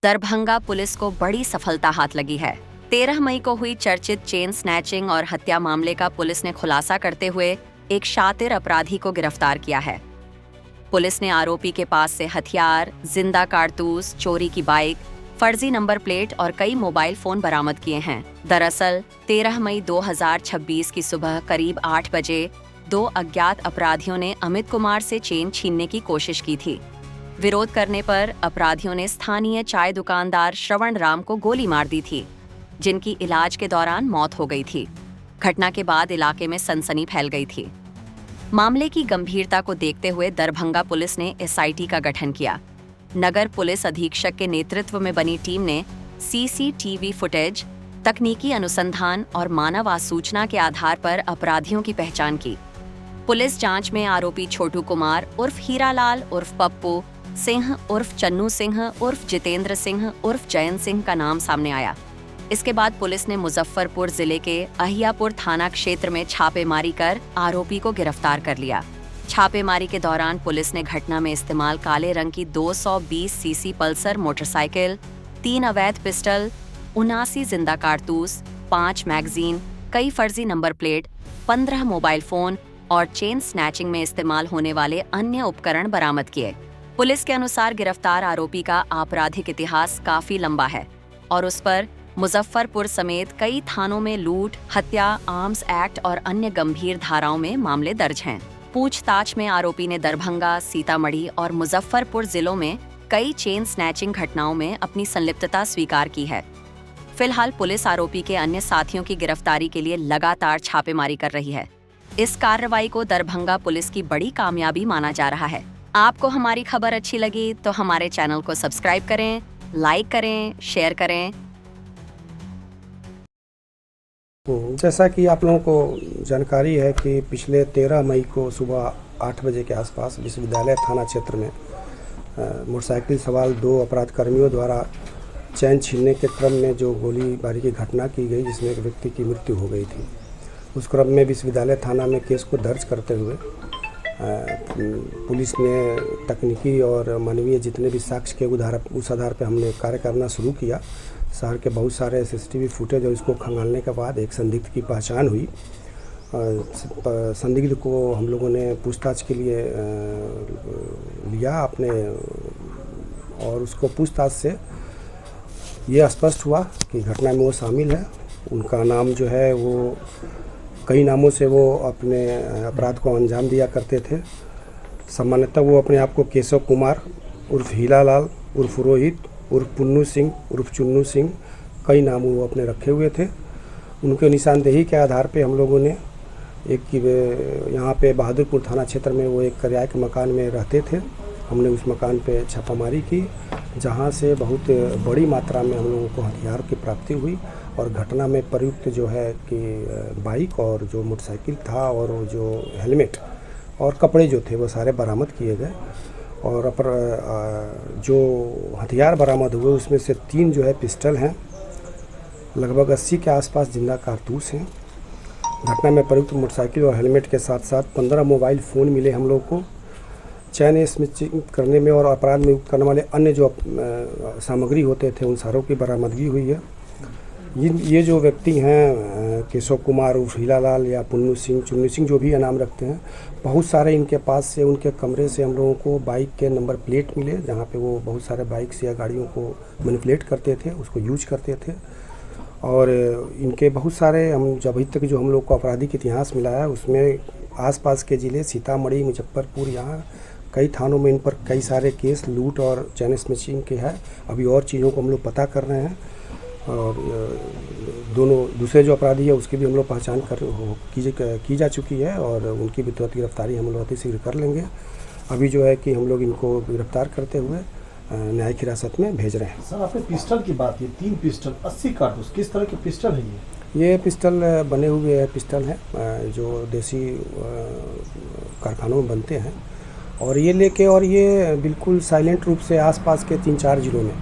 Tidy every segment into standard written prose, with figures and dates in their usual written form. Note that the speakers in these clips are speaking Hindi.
दरभंगा पुलिस को बड़ी सफलता हाथ लगी है। 13 मई को हुई चर्चित चेन स्नैचिंग और हत्या मामले का पुलिस ने खुलासा करते हुए एक शातिर अपराधी को गिरफ्तार किया है। पुलिस ने आरोपी के पास से हथियार, जिंदा कारतूस, चोरी की बाइक, फर्जी नंबर प्लेट और कई मोबाइल फोन बरामद किए हैं। दरअसल 13 मई 2026 की सुबह करीब 8 बजे 2 अज्ञात अपराधियों ने अमित कुमार से चेन छीनने की कोशिश की थी। विरोध करने पर अपराधियों ने स्थानीय चाय दुकानदार श्रवण राम को गोली मार दी थी, जिनकी इलाज के दौरान मौत हो गई थी। घटना के बाद इलाके में सनसनी फैल गई थी। मामले की गंभीरता को देखते हुए दरभंगा पुलिस ने एसआईटी का गठन किया। नगर पुलिस अधीक्षक के नेतृत्व में बनी टीम ने सीसीटीवी फुटेज, तकनीकी अनुसंधान और मानव आसूचना के आधार पर अपराधियों की पहचान की। पुलिस जांच में आरोपी छोटू कुमार उर्फ हीरालाल उर्फ पप्पू सिंह उर्फ चन्नू सिंह उर्फ जितेंद्र सिंह उर्फ जयंत सिंह का नाम सामने आया। इसके बाद पुलिस ने मुजफ्फरपुर जिले के अहियापुर थाना क्षेत्र में छापेमारी कर आरोपी को गिरफ्तार कर लिया। छापेमारी के दौरान पुलिस ने घटना में इस्तेमाल काले रंग की 220 सीसी पल्सर मोटरसाइकिल, 3 अवैध पिस्टल, 79 जिंदा कारतूस, 5 मैगजीन, कई फर्जी नंबर प्लेट, 15 मोबाइल फोन और चेन स्नैचिंग में इस्तेमाल होने वाले अन्य उपकरण बरामद किए। पुलिस के अनुसार गिरफ्तार आरोपी का आपराधिक इतिहास काफी लंबा है और उस पर मुजफ्फरपुर समेत कई थानों में लूट, हत्या, आर्म्स एक्ट और अन्य गंभीर धाराओं में मामले दर्ज हैं। पूछताछ में आरोपी ने दरभंगा, सीतामढ़ी और मुजफ्फरपुर जिलों में कई चेन स्नैचिंग घटनाओं में अपनी संलिप्तता स्वीकार की है। फिलहाल पुलिस आरोपी के अन्य साथियों की गिरफ्तारी के लिए लगातार छापेमारी कर रही है। इस कार्रवाई को दरभंगा पुलिस की बड़ी कामयाबी माना जा रहा है। आपको हमारी खबर अच्छी लगी तो हमारे चैनल को सब्सक्राइब करें, लाइक करें, शेयर करें। जैसा कि आप लोगों को जानकारी है कि पिछले 13 मई को सुबह 8 बजे के आसपास विश्वविद्यालय थाना क्षेत्र में मोटरसाइकिल सवार 2 अपराध कर्मियों द्वारा चैन छीनने के क्रम में जो गोलीबारी की घटना की गई, जिसमें एक व्यक्ति की मृत्यु हो गई थी। उस क्रम में विश्वविद्यालय थाना में केस को दर्ज करते हुए पुलिस ने तकनीकी और मानवीय जितने भी साक्ष्य के उस आधार पर हमने कार्य करना शुरू किया। शहर के बहुत सारे सीसीटीवी फुटेज और इसको खंगालने के बाद एक संदिग्ध की पहचान हुई। संदिग्ध को हम लोगों ने पूछताछ के लिए लिया अपने, और उसको पूछताछ से ये स्पष्ट हुआ कि घटना में वो शामिल है। उनका नाम जो है वो कई नामों से वो अपने अपराध को अंजाम दिया करते थे। सामान्यतः वो अपने आप को केशव कुमार उर्फ हीरालाल उर्फ रोहित उर्फ पुन्नू सिंह उर्फ चुन्नू सिंह, कई नाम वो अपने रखे हुए थे। उनके निशानदेही के आधार पे हम लोगों ने यहाँ पे बहादुरपुर थाना क्षेत्र में वो एक किराए के मकान में रहते थे। हमने उस मकान पे छापामारी की, जहाँ से बहुत बड़ी मात्रा में हम लोगों को हथियार की प्राप्ति हुई और घटना में प्रयुक्त जो है कि बाइक और जो मोटरसाइकिल था और जो हेलमेट और कपड़े जो थे वो सारे बरामद किए गए। और जो हथियार बरामद हुए उसमें से 3 जो है पिस्टल हैं, लगभग 80 के आसपास जिंदा कारतूस हैं। घटना में प्रयुक्त मोटरसाइकिल और हेलमेट के साथ साथ 15 मोबाइल फ़ोन मिले हम लोग को। चैन स्नैचिंग करने में और अपराध में युक्त करने वाले अन्य जो सामग्री होते थे उन सारों की बरामदगी हुई है। ये जो व्यक्ति हैं केशव कुमार उर्फ हीरालाल या पुन्नू सिंह, चुन्नू सिंह, जो भी नाम रखते हैं, बहुत सारे इनके पास से उनके कमरे से हम लोगों को बाइक के नंबर प्लेट मिले, जहाँ पे वो बहुत सारे बाइक्स या गाड़ियों को मैनिपुलेट करते थे, उसको यूज करते थे। और इनके बहुत सारे अभी तक जो हम लोग को आपराधिक इतिहास मिला है उसमें आसपास के ज़िले सीतामढ़ी, मुजफ्फरपुर, यहाँ कई थानों में इन पर कई सारे केस लूट और चैन स्नैचिंग के है। अभी और चीज़ों को हम लोग पता कर रहे हैं और दोनों दूसरे जो अपराधी है उसकी भी हम लोग पहचान की जा चुकी है और उनकी भी तुरंत गिरफ्तारी हम लोग अति शीघ्र कर लेंगे। अभी जो है कि हम लोग इनको गिरफ्तार करते हुए न्यायिक हिरासत में भेज रहे हैं। सर, आपने पिस्टल की बात की, 3 पिस्टल, 80 कारतूस, किस तरह के पिस्टल है ये पिस्टल बने हुए पिस्टल हैं जो देसी कारखानों में बनते हैं और ये लेके और ये बिल्कुल साइलेंट रूप से आसपास के 3-4 जिलों में,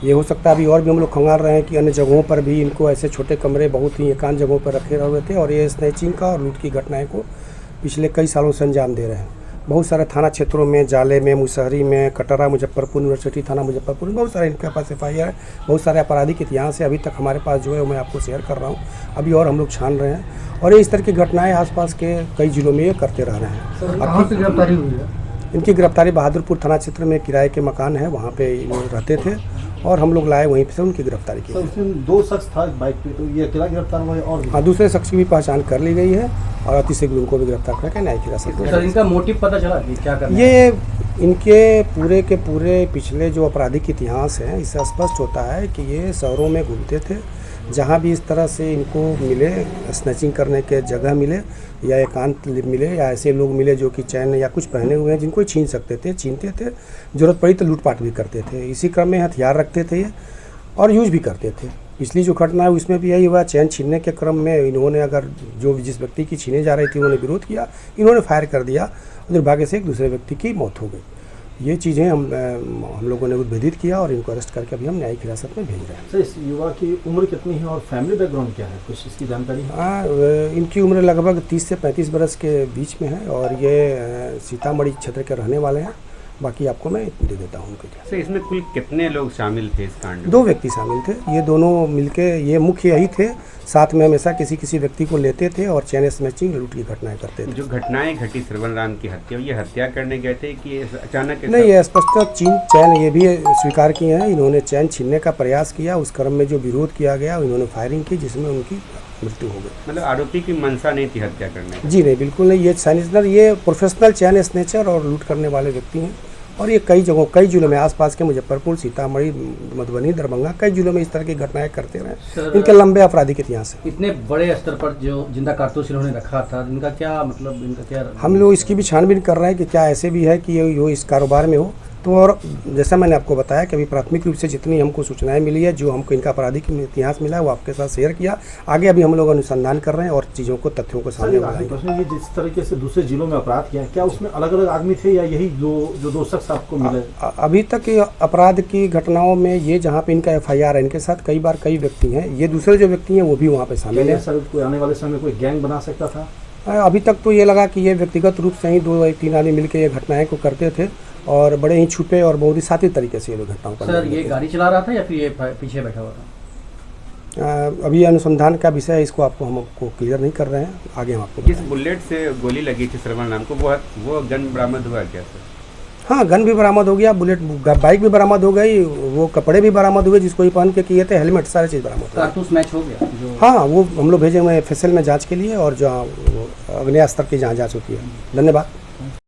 ये हो सकता है अभी और भी हम लोग खंगाल रहे हैं कि अन्य जगहों पर भी इनको ऐसे छोटे कमरे बहुत ही एकांत जगहों पर रखे हुए थे और ये स्नैचिंग का और लूट की घटनाएं को पिछले कई सालों से अंजाम दे रहे हैं। बहुत सारे थाना क्षेत्रों में, जाले में, मुसहरी में, कटरा, मुजफ्फरपुर, यूनिवर्सिटी थाना मुजफ्फरपुर में बहुत सारे इनके पास FIR है। बहुत सारे आपराधिक इतिहास है अभी तक हमारे पास जो है मैं आपको शेयर कर रहा हूँ। अभी और हम लोग छान रहे हैं और इस तरह की घटनाएं आसपास के कई जिलों में ये करते रह रहे हैं। कहाँ से गिरफ्तारी हुई है? इनकी गिरफ्तारी बहादुरपुर थाना क्षेत्र में किराए के मकान है, वहाँ पे ये रहते थे और हम लोग लाए, वहीं से उनकी गिरफ्तारी की। सर उसमें 2 शख्स था बाइक पे, तो ये अकेला गिरफ्तार हुआ है और भी? हाँ, दूसरे शख्स की भी पहचान कर ली गई है और अतिशीघ्र उनको भी गिरफ्तार करके न्यायिक हिरासत में। सर इनका मोटिव पता चला कि क्या करना है? ये इनके पूरे के पूरे पिछले जो आपराधिक इतिहास है इससे स्पष्ट होता है कि ये शहरों में घूमते थे, जहाँ भी इस तरह से इनको मिले, स्नैचिंग करने के जगह मिले या एकांत मिले या ऐसे लोग मिले जो कि चैन या कुछ पहने हुए हैं जिनको छीन सकते थे, छीनते थे। ज़रूरत पड़ी तो लूटपाट भी करते थे। इसी क्रम में हथियार रखते थे ये और यूज भी करते थे। पिछली जो घटना है उसमें भी यही हुआ, चैन छीनने के क्रम में इन्होंने अगर जो जिस व्यक्ति की छीने जा रही थी उन्होंने विरोध किया, इन्होंने फायर कर दिया, दुर्भाग्य से एक दूसरे व्यक्ति की मौत हो गई। ये चीज़ें हम लोगों ने उद्भेदित किया और इनको अरेस्ट करके अभी हम न्यायिक हिरासत में भेज रहे हैं। सर इस युवा की उम्र कितनी है और फैमिली बैकग्राउंड क्या है, कुछ इसकी जानकारी है? हाँ, इनकी उम्र लगभग 30 से 35 बरस के बीच में है और ये सीतामढ़ी क्षेत्र के रहने वाले हैं। बाकी आपको मैं दे देता हूँ उनके। सर इसमें कुल कितने लोग शामिल थे इस कांड में? 2 व्यक्ति शामिल थे। ये दोनों मिलके, ये मुख्य यही थे, साथ में हमेशा किसी व्यक्ति को लेते थे और चैन स्नैचिंग, लूट की घटनाएं करते थे। जो घटनाएं घटी श्रवण राम की हत्या, ये हत्या करने गए थे कि अचानक? नहीं, ये स्पष्ट चैन ये भी स्वीकार किए हैं, इन्होंने चैन छीनने का प्रयास किया, उस क्रम में जो विरोध किया गया इन्होंने फायरिंग की जिसमें उनकी मृत्यु हो गई। मतलब आरोपी की मंशा नहीं थी हत्या करने की? जी नहीं, बिल्कुल नहीं। ये प्रोफेशनल चैन स्नेचर और लूट करने वाले व्यक्ति हैं और ये कई जगहों, कई जिलों में, आसपास के मुजफ्फरपुर, सीतामढ़ी, मधुबनी, दरभंगा, कई जिलों में इस तरह की घटनाएं करते रहे। इनके लंबे आपराधिक इतिहास है। इतने बड़े स्तर पर जो जिंदा कारतूस इन्होंने रखा था, इनका क्या मतलब, इनका क्या? हम लोग इसकी भी छानबीन कर रहे हैं कि क्या ऐसे भी है कि ये इस कारोबार में हो। तो और जैसा मैंने आपको बताया कि अभी प्राथमिक रूप से जितनी हमको सूचनाएं मिली है, जो हमको इनका आपराधिक इतिहास मिला है वो आपके साथ शेयर किया। आगे अभी हम लोग अनुसंधान कर रहे हैं और चीज़ों को, तथ्यों को सामने लाएंगे। ये जिस तरीके से दूसरे जिलों में अपराध किया, क्या उसमें अलग अलग आदमी थे या यही जो 2 शख्स आपको मिले? अभी तक अपराध की घटनाओं में ये जहाँ पे इनका FIR है, इनके साथ कई बार कई व्यक्ति हैं। ये दूसरे जो व्यक्ति हैं वो भी वहाँ पे शामिल है। सर कोई आने वाले समय में कोई गैंग बना सकता था? अभी तक तो ये लगा कि ये व्यक्तिगत रूप से ही 2-3 आदमी मिलकर ये घटनाएं को करते थे और बड़े ही छुपे और बहुत ही साथी तरीके से ये घटनाओं पर। सर ये गाड़ी चला रहा था या फिर ये पीछे बैठा हुआ था? अभी अनुसंधान का विषय है, इसको हम आपको क्लियर नहीं कर रहे हैं, आगे हम आपको। किस बुलेट से गोली लगी थी श्रवण राम को, वो गन बरामद हुआ क्या सर? हाँ, गन भी बरामद हो गया, बुलेट बाइक भी बरामद हो गई, वो कपड़े भी बरामद हुए जिसको ये पहन के किए थे, हेलमेट, सारे चीज़ बरामद हो गए। कारतूस मैच हो गया जो? हाँ, वो हम लोग भेजे हुए FSL में जाँच के लिए और जो अग्नि स्तर की जहाँ जाँच होती है। धन्यवाद।